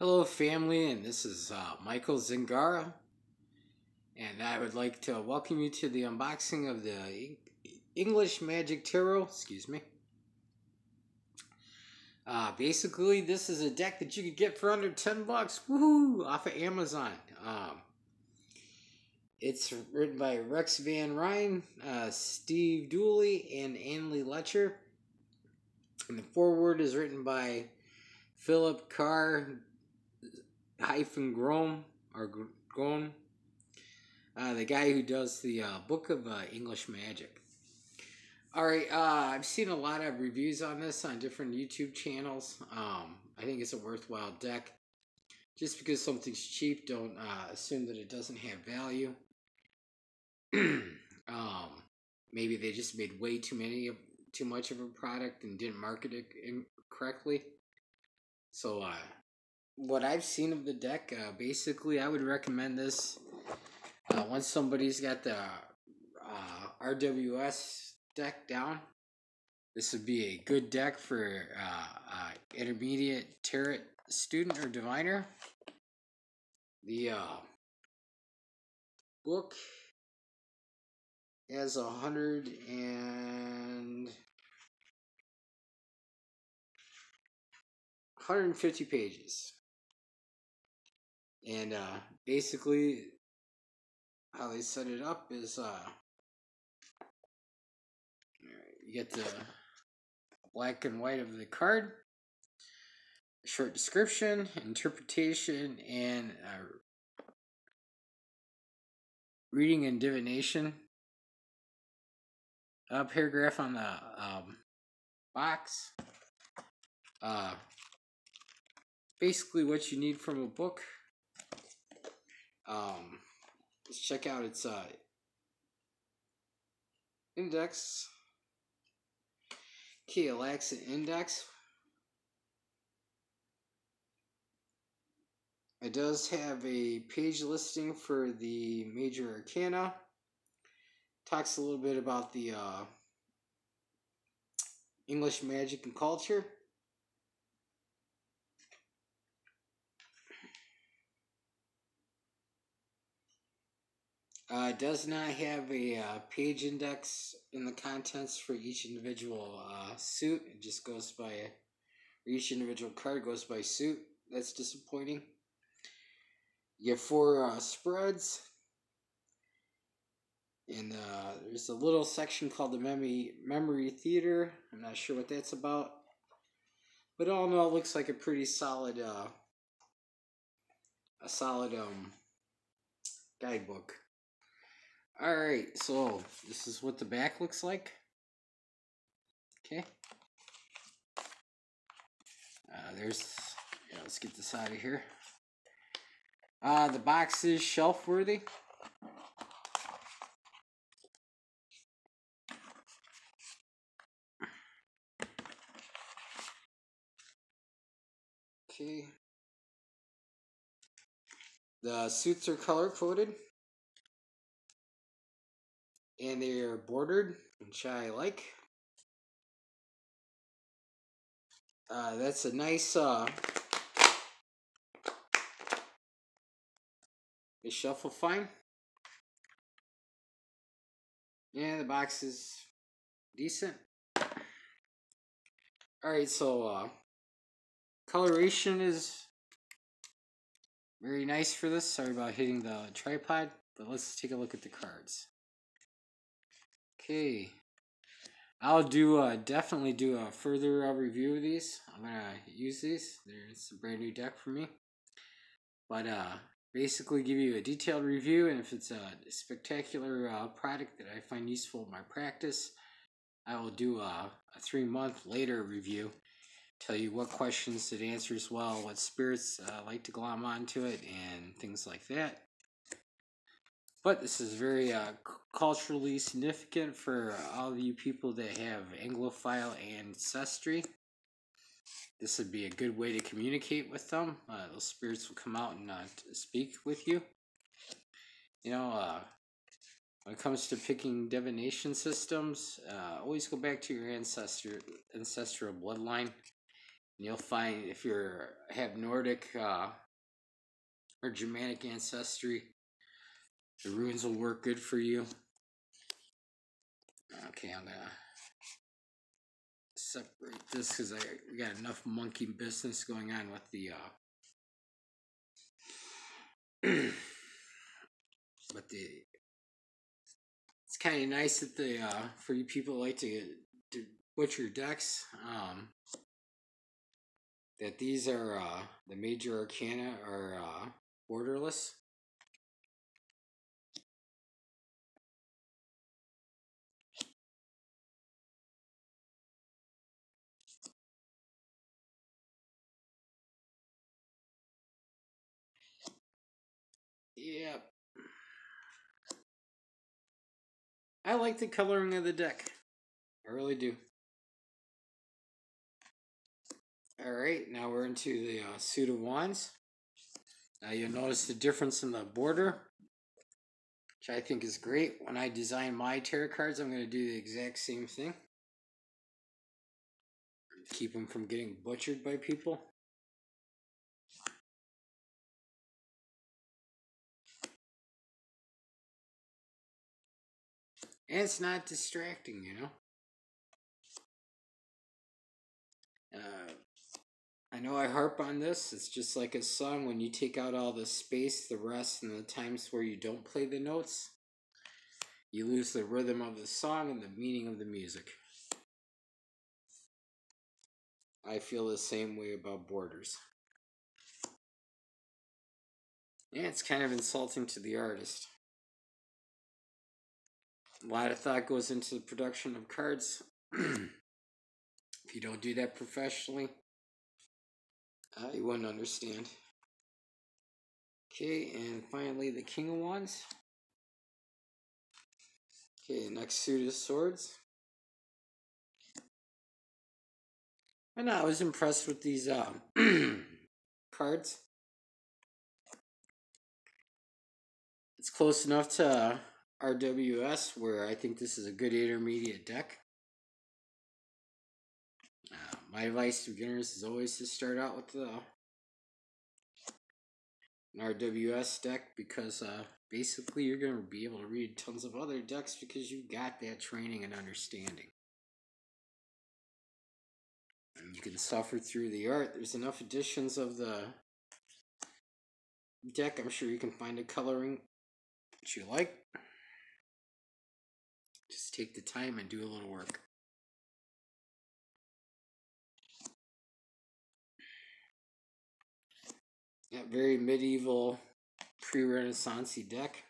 Hello, family, and this is Michael Zingara, and I would like to welcome you to the unboxing of the English Magic Tarot. Excuse me. Basically, this is a deck that you could get for under $10. Woohoo! Off of Amazon. It's written by Rex Van Ryn, Steve Dooley, and Annalie Letcher. And the foreword is written by Philip Carr Grome or Gone. The guy who does the Book of English Magic. Alright, I've seen a lot of reviews on this on different YouTube channels. I think it's a worthwhile deck. Just because something's cheap, don't assume that it doesn't have value. Maybe they just made way too much of a product and didn't market it correctly. So, what I've seen of the deck, basically, I would recommend this once somebody's got the RWS deck down. This would be a good deck for intermediate tarot student or diviner. The book has 150 pages. And basically, how they set it up is you get the black and white of the card, a short description, interpretation, and reading and divination. A paragraph on the box. Basically what you need from a book. Let's check out its index. Okay, Alexa index. It does have a page listing for the major arcana. Talks a little bit about the English magic and culture. It does not have a page index in the contents for each individual suit. It just goes by, each individual card goes by suit. That's disappointing. You get 4 spreads. And there's a little section called the Memory Theater. I'm not sure what that's about. But all in all, it looks like a pretty solid, guidebook. Alright, so this is what the back looks like. Okay. Let's get this out of here. The box is shelf worthy. Okay. The suits are color coded. And they are bordered, which I like. That's a nice they shuffle fine. Yeah, the box is decent. Alright, so coloration is very nice for this. Sorry about hitting the tripod, but let's take a look at the cards. Okay. I'll definitely do a further review of these. I'm gonna use these. It's a brand new deck for me. But basically give you a detailed review, and if it's a spectacular product that I find useful in my practice, I will do a 3-month later review. Tell you what questions it answers well, what spirits like to glom onto it, and things like that. But this is very culturally significant for all of you people that have Anglophile ancestry. This would be a good way to communicate with them. Those spirits will come out and speak with you. You know, when it comes to picking divination systems, always go back to your ancestral bloodline. And you'll find if you're have Nordic or Germanic ancestry, the runes will work good for you. Okay, I'm gonna separate this because I got enough monkey business going on with the but it's kind of nice that the for you people who like to butcher decks, that these are the major arcana are borderless. Yep. I like the coloring of the deck. I really do. Alright, now we're into the suit of wands. Now you'll notice the difference in the border, which I think is great. When I design my tarot cards, I'm going to do the exact same thing. Keep them from getting butchered by people. And it's not distracting, you know. I know I harp on this. It's just like a song. When you take out all the space, the rest, and the times where you don't play the notes, you lose the rhythm of the song and the meaning of the music. I feel the same way about borders. And it's kind of insulting to the artist. A lot of thought goes into the production of cards. If you don't do that professionally, you wouldn't understand. Okay, and finally the King of Wands. Okay, next suit is Swords. And I was impressed with these cards. It's close enough to RWS where I think this is a good intermediate deck. My advice to beginners is always to start out with an RWS deck because basically you're going to be able to read tons of other decks because you've got that training and understanding. And you can suffer through the art. There's enough editions of the deck. I'm sure you can find a coloring that you like. Just take the time and do a little work. That very medieval, pre-Renaissance-y deck.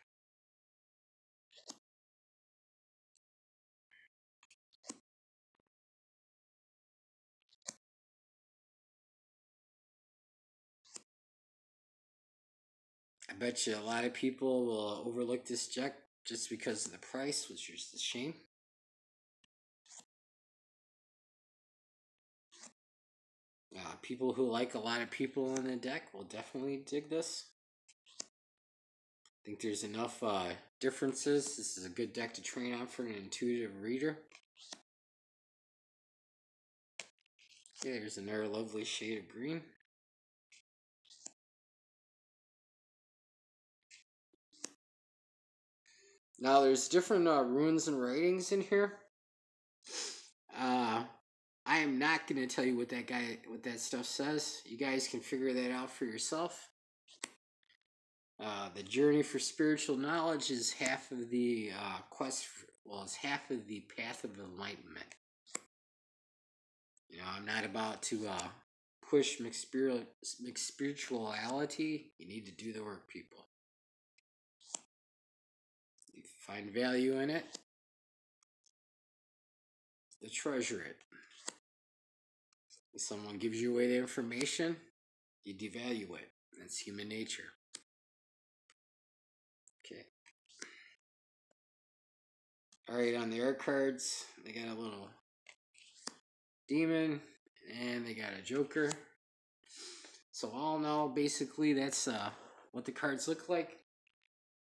I bet you a lot of people will overlook this deck just because of the price, which is a shame. People who like a lot of people in the deck will definitely dig this. I think there's enough differences. This is a good deck to train on for an intuitive reader. Okay, there's another lovely shade of green. Now there's different runes and writings in here. I am not going to tell you what that stuff says. You guys can figure that out for yourself. The journey for spiritual knowledge is half of the it's half of the path of enlightenment. You know, I'm not about to push mixed spirituality. You need to do the work, people. If you find value in it, you treasure it. If someone gives you away the information, you devalue it. That's human nature. Okay. Alright, on the art cards, they got a little demon, and they got a joker. So all in all, basically, that's what the cards look like.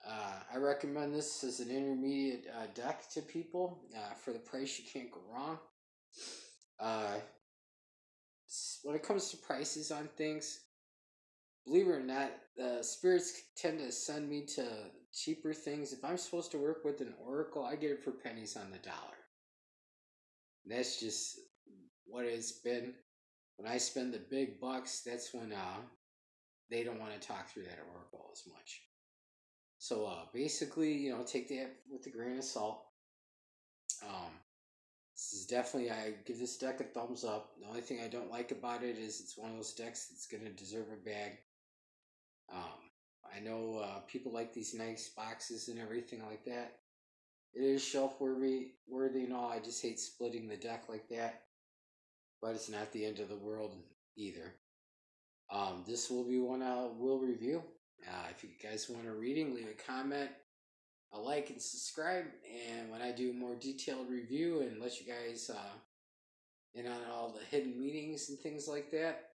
I recommend this as an intermediate deck to people. For the price, you can't go wrong. when it comes to prices on things, believe it or not, the spirits tend to send me to cheaper things. If I'm supposed to work with an oracle, I get it for pennies on the dollar. That's just what it's been. When I spend the big bucks, that's when they don't want to talk through that oracle as much. So basically, take that with a grain of salt. This is definitely, I give this deck a thumbs up. The only thing I don't like about it is it's one of those decks that's going to deserve a bag. I know people like these nice boxes and everything like that. It is shelf worthy and all. I just hate splitting the deck like that. But it's not the end of the world either. This will be one I will review. If you guys want a reading, leave a comment, a like, and subscribe. And when I do a more detailed review and let you guys in on all the hidden meanings and things like that,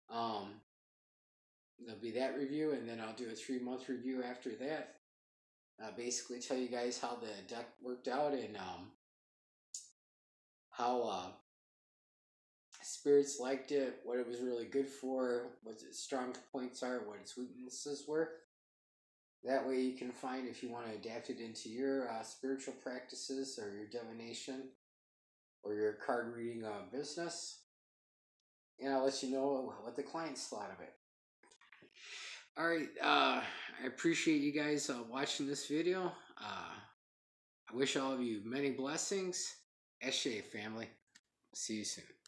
there'll be that review, and then I'll do a 3-month review after that. Basically tell you guys how the deck worked out and how spirits liked it, what it was really good for, what its strong points are, what its weaknesses were. That way you can find if you want to adapt it into your spiritual practices or your divination or your card reading business. And I'll let you know what the clients thought of it. Alright, I appreciate you guys watching this video. I wish all of you many blessings. Eshe family. See you soon.